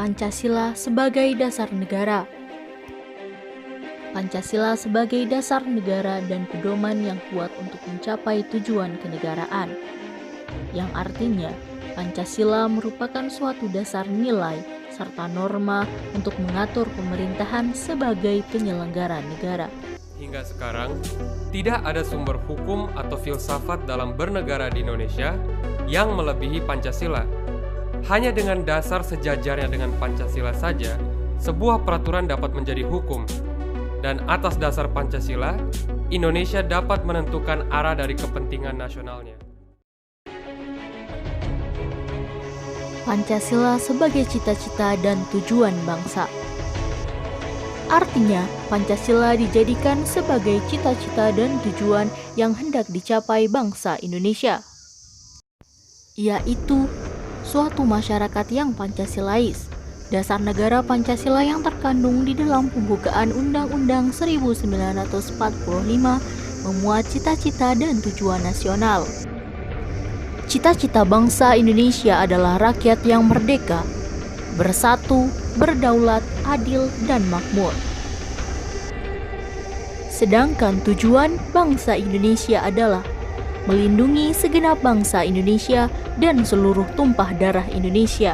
Pancasila sebagai dasar negara. Pancasila sebagai dasar negara dan pedoman yang kuat untuk mencapai tujuan kenegaraan, yang artinya Pancasila merupakan suatu dasar nilai serta norma untuk mengatur pemerintahan sebagai penyelenggara negara. Hingga sekarang, tidak ada sumber hukum atau filsafat dalam bernegara di Indonesia yang melebihi Pancasila. Hanya dengan dasar sejajarnya dengan Pancasila saja, sebuah peraturan dapat menjadi hukum. Dan atas dasar Pancasila, Indonesia dapat menentukan arah dari kepentingan nasionalnya. Pancasila sebagai cita-cita dan tujuan bangsa. Artinya, Pancasila dijadikan sebagai cita-cita dan tujuan yang hendak dicapai bangsa Indonesia, yaitu suatu masyarakat yang Pancasilais. Dasar negara Pancasila yang terkandung di dalam pembukaan Undang-Undang 1945 memuat cita-cita dan tujuan nasional. Cita-cita bangsa Indonesia adalah rakyat yang merdeka, bersatu, berdaulat, adil, dan makmur. Sedangkan tujuan bangsa Indonesia adalah melindungi segenap bangsa Indonesia dan seluruh tumpah darah Indonesia,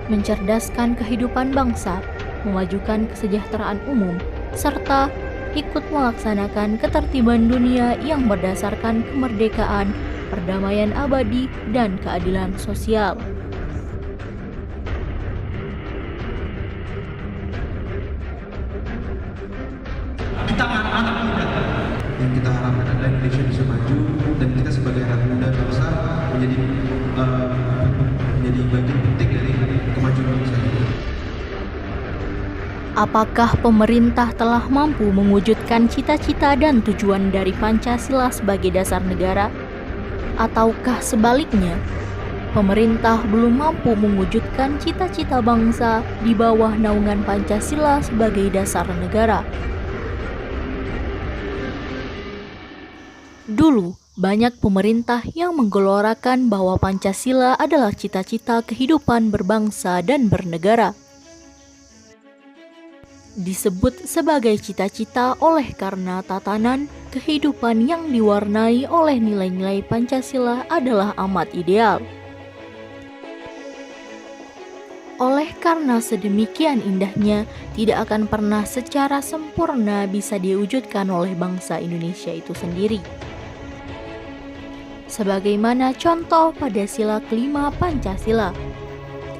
mencerdaskan kehidupan bangsa, memajukan kesejahteraan umum, serta ikut melaksanakan ketertiban dunia yang berdasarkan kemerdekaan, perdamaian abadi, dan keadilan sosial. Di tangan anak muda yang kita harapkan adalah Indonesia bisa maju dan kita sebagai anak muda bangsa menjadi bagian penting dari kemajuan bangsa ini. Apakah pemerintah telah mampu mewujudkan cita-cita dan tujuan dari Pancasila sebagai dasar negara? Ataukah sebaliknya, pemerintah belum mampu mewujudkan cita-cita bangsa di bawah naungan Pancasila sebagai dasar negara? Dulu, banyak pemerintah yang menggelorakan bahwa Pancasila adalah cita-cita kehidupan berbangsa dan bernegara. Disebut sebagai cita-cita oleh karena tatanan kehidupan yang diwarnai oleh nilai-nilai Pancasila adalah amat ideal. Oleh karena sedemikian indahnya, tidak akan pernah secara sempurna bisa diwujudkan oleh bangsa Indonesia itu sendiri. Sebagaimana contoh pada sila kelima Pancasila,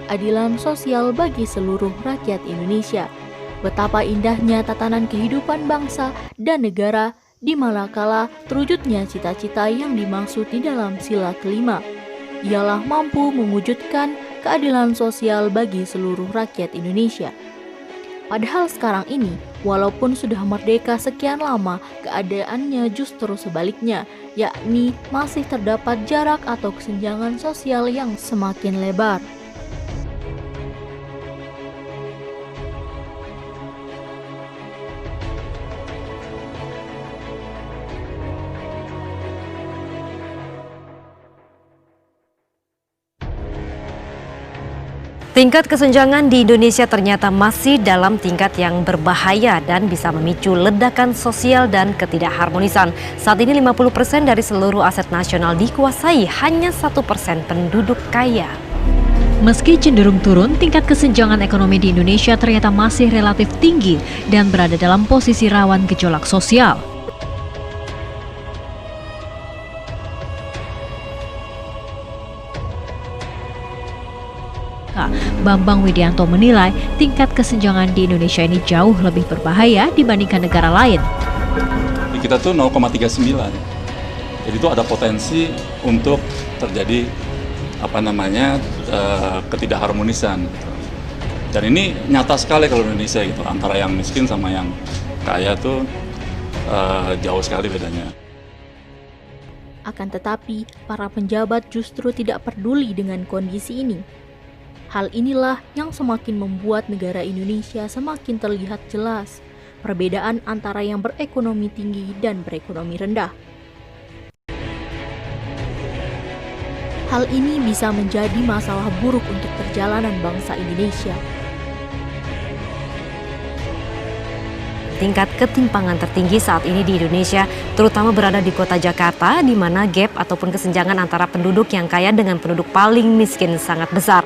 adilan sosial bagi seluruh rakyat Indonesia. Betapa indahnya tatanan kehidupan bangsa dan negara di manakala terwujudnya cita-cita yang dimaksud di dalam sila kelima, ialah mampu mewujudkan keadilan sosial bagi seluruh rakyat Indonesia. Padahal sekarang ini, walaupun sudah merdeka sekian lama, keadaannya justru sebaliknya, yakni masih terdapat jarak atau kesenjangan sosial yang semakin lebar. Tingkat kesenjangan di Indonesia ternyata masih dalam tingkat yang berbahaya dan bisa memicu ledakan sosial dan ketidakharmonisan. Saat ini 50% dari seluruh aset nasional dikuasai hanya 1% penduduk kaya. Meski cenderung turun, tingkat kesenjangan ekonomi di Indonesia ternyata masih relatif tinggi dan berada dalam posisi rawan gejolak sosial. Bambang Widianto menilai tingkat kesenjangan di Indonesia ini jauh lebih berbahaya dibandingkan negara lain. Kita tuh 0,39, jadi itu ada potensi untuk terjadi ketidakharmonisan. Dan ini nyata sekali kalau di Indonesia gitu, antara yang miskin sama yang kaya tuh jauh sekali bedanya. Akan tetapi, para penjabat justru tidak peduli dengan kondisi ini. Hal inilah yang semakin membuat negara Indonesia semakin terlihat jelas perbedaan antara yang berekonomi tinggi dan berekonomi rendah. Hal ini bisa menjadi masalah buruk untuk perjalanan bangsa Indonesia. Tingkat ketimpangan tertinggi saat ini di Indonesia, terutama berada di kota Jakarta, di mana gap ataupun kesenjangan antara penduduk yang kaya dengan penduduk paling miskin sangat besar.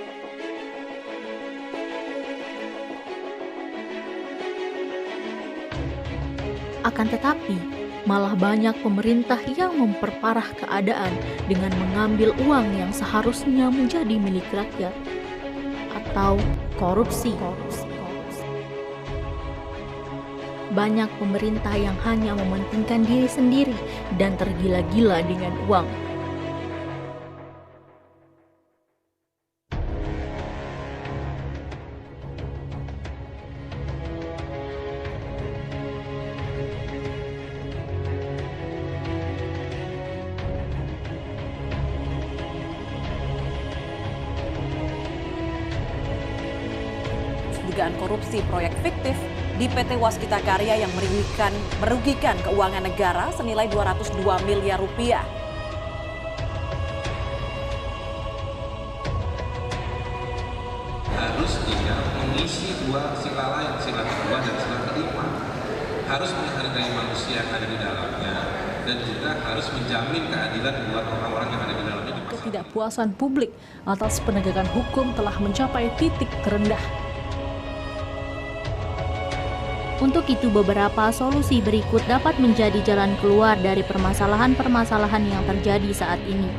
Akan tetapi, malah banyak pemerintah yang memperparah keadaan dengan mengambil uang yang seharusnya menjadi milik rakyat atau korupsi. Banyak pemerintah yang hanya mementingkan diri sendiri dan tergila-gila dengan uang. Dugaan korupsi proyek fiktif di PT Waskita Karya yang merugikan keuangan negara senilai 202 miliar rupiah. Harus dia mengisi dua sila lain, sila kedua dan sila kelima. Harus menghargai manusia yang ada di dalamnya dan juga harus menjamin keadilan buat orang-orang yang ada di dalamnya. Ketidakpuasan publik atas penegakan hukum telah mencapai titik terendah. Untuk itu, beberapa solusi berikut dapat menjadi jalan keluar dari permasalahan-permasalahan yang terjadi saat ini.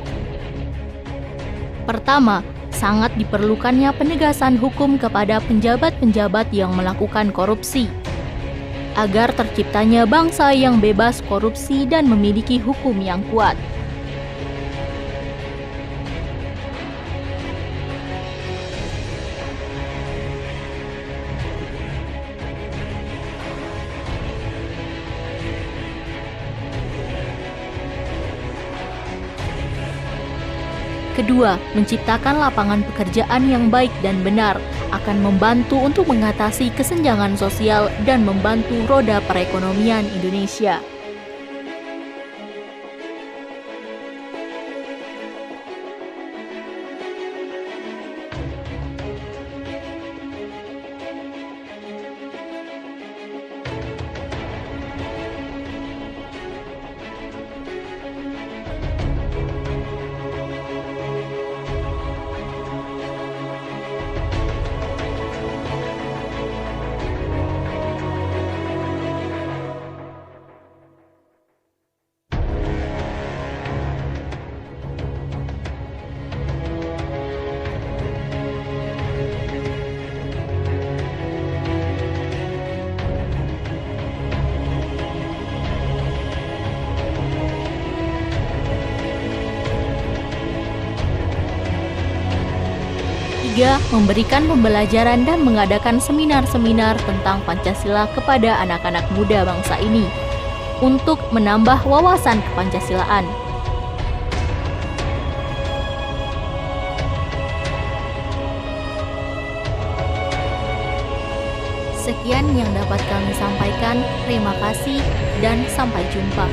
Pertama, sangat diperlukannya penegasan hukum kepada penjabat-penjabat yang melakukan korupsi, agar terciptanya bangsa yang bebas korupsi dan memiliki hukum yang kuat. Kedua, menciptakan lapangan pekerjaan yang baik dan benar akan membantu untuk mengatasi kesenjangan sosial dan membantu roda perekonomian Indonesia. Ketiga, memberikan pembelajaran dan mengadakan seminar-seminar tentang Pancasila kepada anak-anak muda bangsa ini untuk menambah wawasan kepancasilaan. Sekian yang dapat kami sampaikan. Terima kasih dan sampai jumpa.